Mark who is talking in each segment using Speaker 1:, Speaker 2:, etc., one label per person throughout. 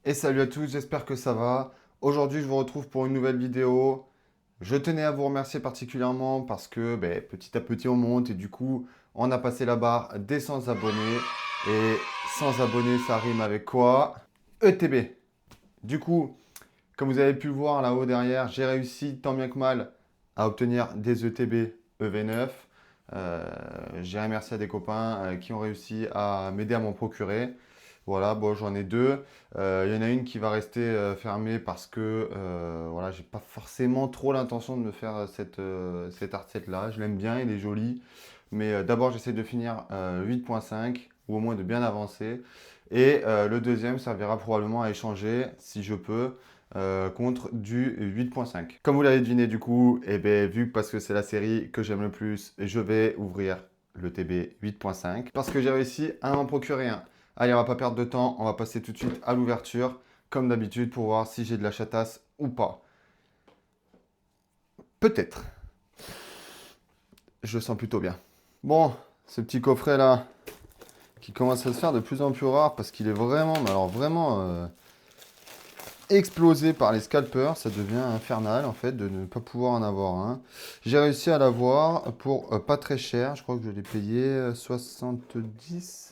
Speaker 1: Et salut à tous, j'espère que ça va. Aujourd'hui, je vous retrouve pour une nouvelle vidéo. Je tenais à vous remercier particulièrement parce que petit à petit, on monte et du coup, on a passé la barre des 100 abonnés. Et 100 abonnés, ça rime avec quoi? ETB. Du coup, comme vous avez pu le voir là-haut derrière, j'ai réussi tant bien que mal à obtenir des ETB EV9. J'ai remercié à des copains qui ont réussi à m'aider à m'en procurer. Voilà, bon, j'en ai deux. Il y en a une qui va rester fermée parce que voilà, j'ai pas forcément trop l'intention de me faire cette art set là. Je l'aime bien, il est joli. Mais d'abord, j'essaie de finir 8.5 ou au moins de bien avancer. Et le deuxième servira probablement à échanger, si je peux, contre du 8.5. Comme vous l'avez deviné du coup, et vu que parce que c'est la série que j'aime le plus, je vais ouvrir le TB 8.5 parce que j'ai réussi à en procurer un. Allez, on va pas perdre de temps, on va passer tout de suite à l'ouverture, comme d'habitude, pour voir si j'ai de la chatasse ou pas. Peut-être. Je le sens plutôt bien. Bon, ce petit coffret là, qui commence à se faire de plus en plus rare parce qu'il est vraiment, mais alors vraiment explosé par les scalpers. Ça devient infernal en fait de ne pas pouvoir en avoir un. J'ai réussi à l'avoir pour pas très cher. Je crois que je l'ai payé 70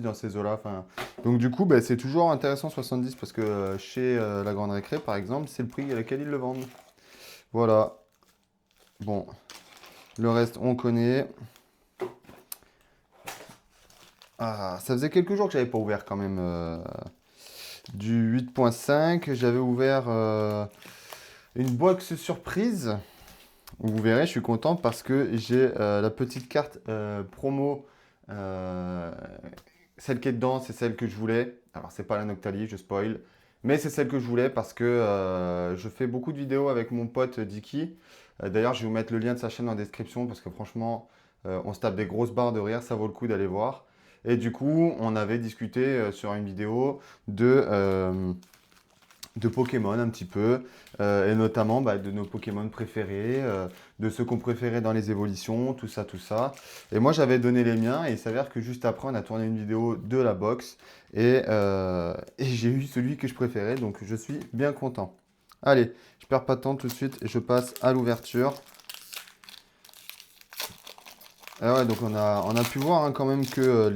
Speaker 1: dans ces eaux-là. Enfin, donc du coup, c'est toujours intéressant 70 parce que chez la Grande Récré, par exemple, c'est le prix à laquelle ils le vendent. Voilà. Bon, le reste, on connaît. Ah, ça faisait quelques jours que j'avais pas ouvert quand même du 8.5. J'avais ouvert une box surprise. Vous verrez, je suis content parce que j'ai la petite carte promo. euh, Celle qui est dedans, c'est celle que je voulais. Alors, c'est pas la Noctali, je spoil. Mais c'est celle que je voulais parce que je fais beaucoup de vidéos avec mon pote Dicky. D'ailleurs, je vais vous mettre le lien de sa chaîne en description parce que franchement, on se tape des grosses barres de rire, ça vaut le coup d'aller voir. Et du coup, on avait discuté sur une vidéo de Pokémon un petit peu, et notamment de nos Pokémon préférés, de ceux qu'on préférait dans les évolutions, tout ça, tout ça. Et moi j'avais donné les miens et il s'avère que juste après on a tourné une vidéo de la box et j'ai eu celui que je préférais donc je suis bien content. Allez, je perds pas de temps tout de suite et je passe à l'ouverture. Ah ouais, donc on a pu voir hein, quand même que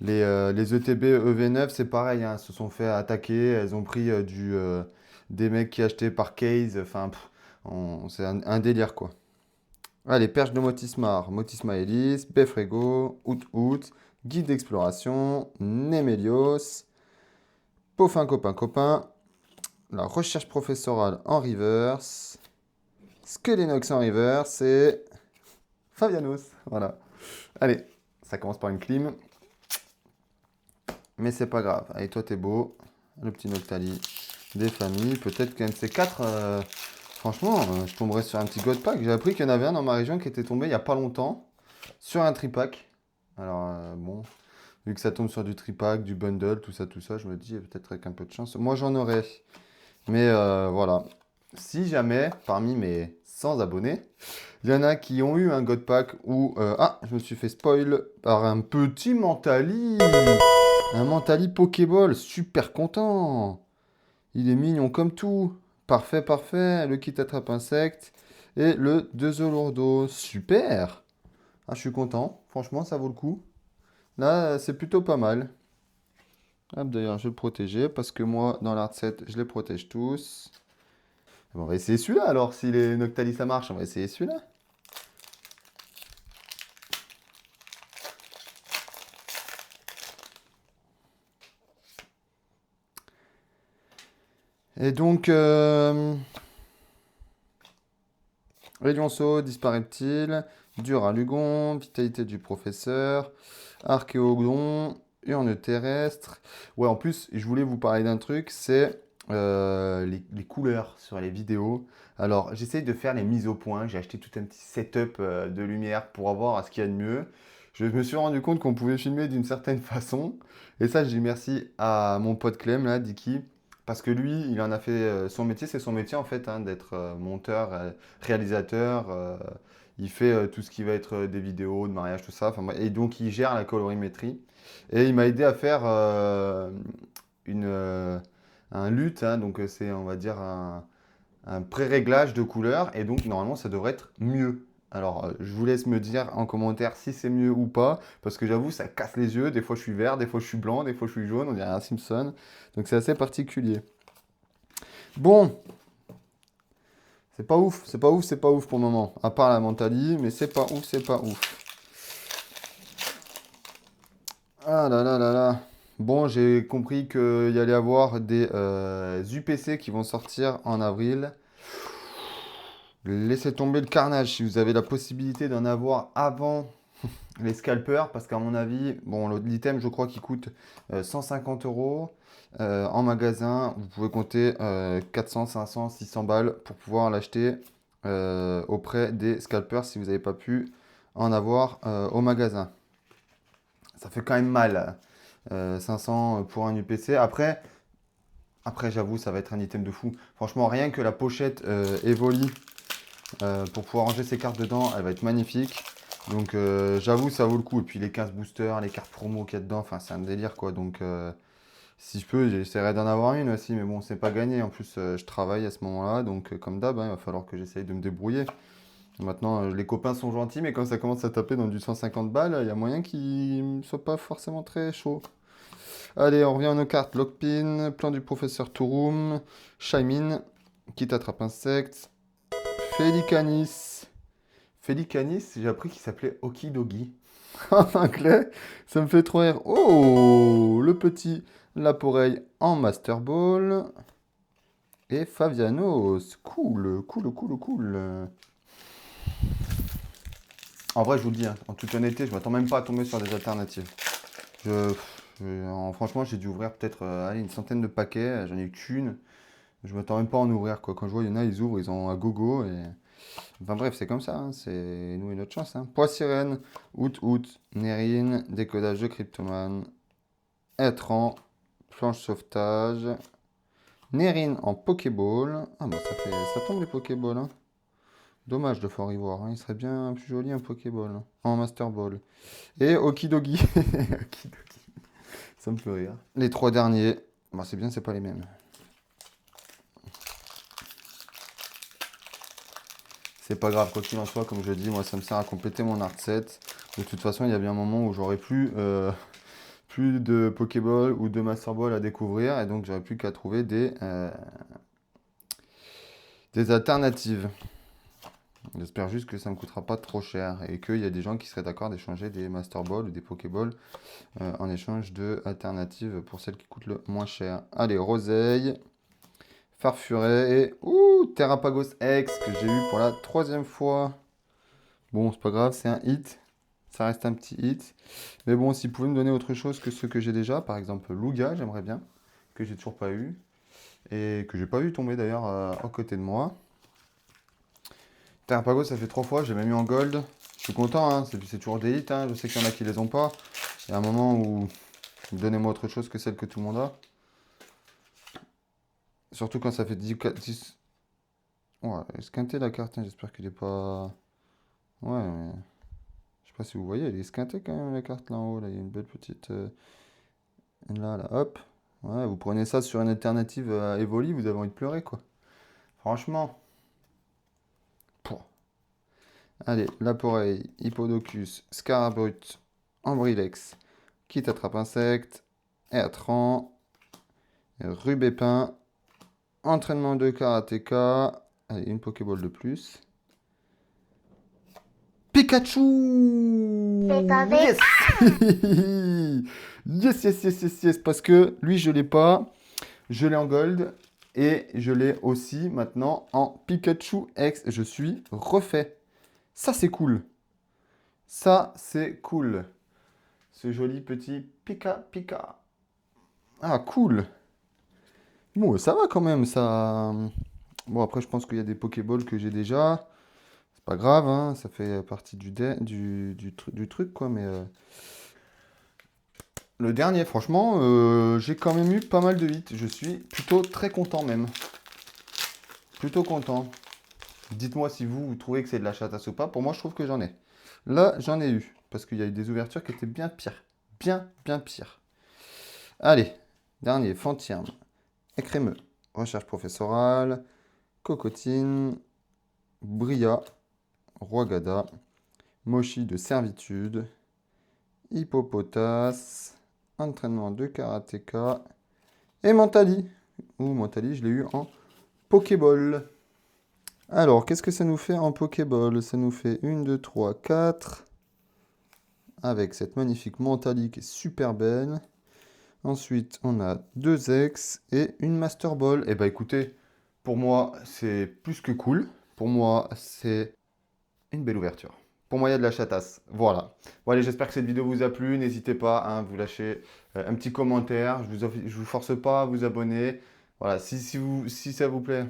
Speaker 1: les ETB EV9, c'est pareil, hein, elles se sont fait attaquer, elles ont pris des mecs qui achetaient par case, enfin, c'est un délire quoi. Allez, perche de Motismar, Motisma Elise, Befrego, Out, Guide d'exploration, Nemelios, Peaufin copain copain, la recherche professorale en reverse, Skelenox en reverse et Fabianos. Voilà. Allez, ça commence par une clim. Mais c'est pas grave. Allez, toi, t'es beau. Le petit Noctali des familles. Peut-être qu'un de ces quatre, franchement, je tomberais sur un petit God Pack. J'ai appris qu'il y en avait un dans ma région qui était tombé il y a pas longtemps sur un tripack. Alors, bon, vu que ça tombe sur du tripack, du bundle, tout ça, je me dis peut-être avec un peu de chance. Moi, j'en aurais. Mais voilà. Si jamais, parmi mes 100 abonnés, il y en a qui ont eu un God Pack où... ah, je me suis fait spoil par un petit Mentali. Un Mentali Pokéball, super content. Il est mignon comme tout. Parfait, parfait. Le kit attrape insecte. Et le 2 lourdeau. Super. Ah, je suis content. Franchement, ça vaut le coup. Là, c'est plutôt pas mal. Hop, d'ailleurs, je vais le protéger parce que moi, dans l'art set, je les protège tous. Bon, on va essayer celui-là alors. Si les Noctali ça marche, on va essayer celui-là. Et donc, Rayonceau, disparaît-il? Duralugon, vitalité du professeur, Archéodon, urne terrestre. Ouais, en plus, je voulais vous parler d'un truc, c'est les couleurs sur les vidéos. Alors, j'essaye de faire les mises au point. J'ai acheté tout un petit setup de lumière pour avoir ce qu'il y a de mieux. Je me suis rendu compte qu'on pouvait filmer d'une certaine façon. Et ça, je dis merci à mon pote Clem, là, Dicky. Parce que lui, il en a fait son métier, c'est son métier en fait, hein, d'être monteur, réalisateur. Il fait tout ce qui va être des vidéos de mariage, tout ça. Enfin, et donc, il gère la colorimétrie. Et il m'a aidé à faire un LUT, hein, donc c'est, on va dire, un pré-réglage de couleur. Et donc, normalement, ça devrait être mieux. Alors, je vous laisse me dire en commentaire si c'est mieux ou pas, parce que j'avoue, ça casse les yeux. Des fois, je suis vert, des fois, je suis blanc, des fois, je suis jaune. On dirait un Simpson. Donc, c'est assez particulier. Bon, c'est pas ouf, c'est pas ouf, c'est pas ouf pour le moment. À part la Mentali, mais c'est pas ouf, c'est pas ouf. Ah là là là là. Bon, j'ai compris qu'il y allait avoir des UPC qui vont sortir en avril. Laissez tomber le carnage si vous avez la possibilité d'en avoir avant les scalpers, parce qu'à mon avis, bon, l'item, je crois qu'il coûte 150 euros. En magasin, vous pouvez compter 400, 500, 600 balles pour pouvoir l'acheter auprès des scalpers si vous n'avez pas pu en avoir au magasin. Ça fait quand même mal, 500 pour un UPC. Après j'avoue, ça va être un item de fou. Franchement, rien que la pochette Evoli pour pouvoir ranger ses cartes dedans, elle va être magnifique. Donc j'avoue, ça vaut le coup. Et puis les 15 boosters, les cartes promo qu'il y a dedans, enfin c'est un délire quoi. Donc si je peux, j'essaierai d'en avoir une aussi. Mais bon, c'est pas gagné. En plus, je travaille à ce moment-là. Donc comme d'hab, hein, il va falloir que j'essaye de me débrouiller. Maintenant, les copains sont gentils, mais quand ça commence à taper dans du 150 balles, il y a moyen qu'ils ne soient pas forcément très chauds. Allez, on revient à nos cartes. Lockpin, plan du professeur Turum, Shaymin, qui t'attrape insecte, Felicanis. Felicanis, j'ai appris qu'il s'appelait Okidogi. En anglais, ça me fait trop rire. Oh, le petit Laporeille en Master Ball. Et Favianos. Cool, cool, cool, cool. En vrai, je vous le dis, hein, en toute honnêteté, je m'attends même pas à tomber sur des alternatives. Franchement, j'ai dû ouvrir peut-être allez, une centaine de paquets. J'en ai eu qu'une. Je m'attends même pas à en ouvrir, quoi. Quand je vois, il y en a, ils ouvrent, ils ont un gogo. Et... Enfin bref, c'est comme ça. Hein, c'est nous et notre chance. Hein. Poids sirène, out, Nerine, décodage de Cryptoman, Etran, planche sauvetage, Nerine en Pokéball. Ah bah ça tombe les Pokéballs. Hein. Dommage de Fort Ivoire. Hein. Il serait bien plus joli un Pokéball. Hein, en Master Ball. Et Okidogi. Okidogi. Ça me fait rire. Les trois derniers, bah, c'est bien, c'est pas les mêmes. C'est pas grave, quoi qu'il en soit, comme je dis, moi ça me sert à compléter mon art set. De toute façon, il y a bien un moment où j'aurai plus de Pokéball ou de Master Ball à découvrir, et donc j'aurai plus qu'à trouver des alternatives. J'espère juste que ça ne me coûtera pas trop cher et qu'il y a des gens qui seraient d'accord d'échanger des Master Ball ou des Pokéball en échange de alternatives pour celles qui coûtent le moins cher. Allez, Roseille, Farfuret et Terrapagos X que j'ai eu pour la 3e fois. Bon, c'est pas grave, c'est un hit. Ça reste un petit hit. Mais bon, si vous pouvez me donner autre chose que ce que j'ai déjà, par exemple Lugia, j'aimerais bien, que j'ai toujours pas eu. Et que j'ai pas vu tomber d'ailleurs à côté de moi. Terrapagos, ça fait 3 fois, j'ai même eu en gold. Je suis content, hein, c'est toujours des hits. Hein. Je sais qu'il y en a qui les ont pas. Il y a un moment où donnez-moi autre chose que celle que tout le monde a. Surtout quand ça fait 10. Ouais, esquinté la carte, hein, j'espère qu'il est pas. Ouais, mais... je sais pas si vous voyez, elle est esquintée quand même la carte là en haut. Là, il y a une belle petite. Là, hop. Ouais, vous prenez ça sur une alternative à Evoli, vous avez envie de pleurer quoi. Franchement. Pouah. Allez, Laporeille, Hippodocus, Scarabrut, Ambrilex, qui t'attrape insecte, Airtran, Rubépin, entraînement de karatéka. Allez, une Pokéball de plus. Pikachu!
Speaker 2: C'est un
Speaker 1: Yes! Yes, yes, yes, yes, yes. Parce que lui, je l'ai pas. Je l'ai en gold. Et je l'ai aussi maintenant en Pikachu X. Je suis refait. Ça, c'est cool. Ça, c'est cool. Ce joli petit Pika Pika. Ah, cool. Bon, ça va quand même, ça. Bon, après, je pense qu'il y a des Pokéballs que j'ai déjà. C'est pas grave, hein, ça fait partie du truc, quoi. Mais le dernier, franchement, j'ai quand même eu pas mal de hits. Je suis plutôt très content, même. Plutôt content. Dites-moi si vous trouvez que c'est de la chatasse ou pas. Pour moi, je trouve que j'en ai. Là, j'en ai eu. Parce qu'il y a eu des ouvertures qui étaient bien pires. Bien, bien pires. Allez. Dernier, Fantierne. Écrémeux. Recherche professorale. Cocotine. Bria. Roigada. Mochi de servitude. Hippopotas. Entraînement de karatéka. Et Mentali. Ou Mentali, je l'ai eu en Pokéball. Alors, qu'est-ce que ça nous fait en Pokéball? Ça nous fait 1, 2, 3, 4. Avec cette magnifique Mentali qui est super belle. Ensuite, on a 2 ex et une Master Ball. Eh ben écoutez, pour moi, c'est plus que cool. Pour moi, c'est une belle ouverture. Pour moi, il y a de la chatasse. Voilà. Bon, allez, j'espère que cette vidéo vous a plu. N'hésitez pas à vous lâcher un petit commentaire. Je vous force pas à vous abonner. Voilà, si ça vous plaît,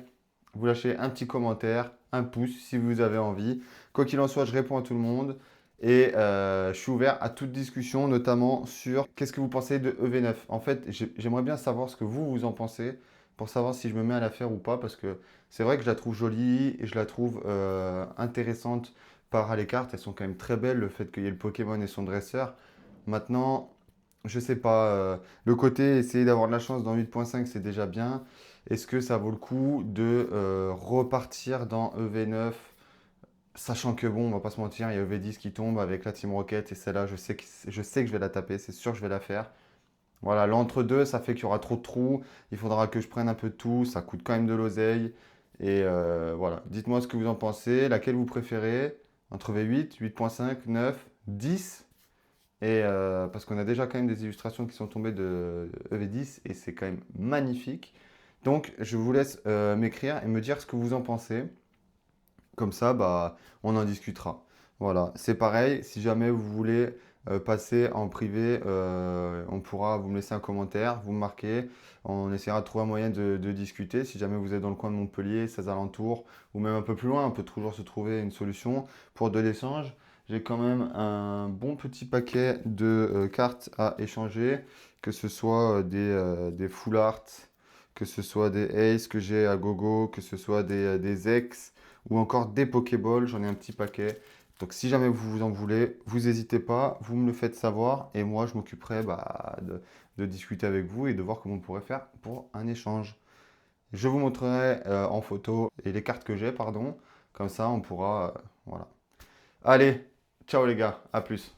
Speaker 1: vous lâchez un petit commentaire, un pouce si vous avez envie. Quoi qu'il en soit, je réponds à tout le monde. Et je suis ouvert à toute discussion, notamment sur qu'est-ce que vous pensez de EV9. En fait, j'aimerais bien savoir ce que vous en pensez pour savoir si je me mets à la faire ou pas. Parce que c'est vrai que je la trouve jolie et je la trouve intéressante par les cartes. Elles sont quand même très belles, le fait qu'il y ait le Pokémon et son dresseur. Maintenant, je sais pas, le côté essayer d'avoir de la chance dans 8.5, c'est déjà bien. Est-ce que ça vaut le coup de repartir dans EV9, sachant que bon, on va pas se mentir, il y a EV10 qui tombe avec la Team Rocket et celle-là, je sais que je vais la taper, c'est sûr que je vais la faire. Voilà, l'entre-deux, ça fait qu'il y aura trop de trous, il faudra que je prenne un peu de tout, ça coûte quand même de l'oseille. Et voilà, dites-moi ce que vous en pensez, laquelle vous préférez, entre V8, 8.5, 9, 10. Et parce qu'on a déjà quand même des illustrations qui sont tombées de EV10 et c'est quand même magnifique. Donc je vous laisse m'écrire et me dire ce que vous en pensez. Comme ça, bah, on en discutera. Voilà, c'est pareil, si jamais vous voulez passer en privé, vous me laisser un commentaire, vous me marquez, on essaiera de trouver un moyen de discuter. Si jamais vous êtes dans le coin de Montpellier, ses alentours, ou même un peu plus loin, on peut toujours se trouver une solution pour de l'échange. J'ai quand même un bon petit paquet de cartes à échanger, que ce soit des full art, que ce soit des ace que j'ai à gogo, que ce soit des ex ou encore des Pokéballs, j'en ai un petit paquet. Donc si jamais vous en voulez, vous n'hésitez pas, vous me le faites savoir et moi je m'occuperai de discuter avec vous et de voir comment on pourrait faire pour un échange. Je vous montrerai en photo et les cartes que j'ai, pardon. Comme ça on pourra... voilà. Allez, ciao les gars, à plus.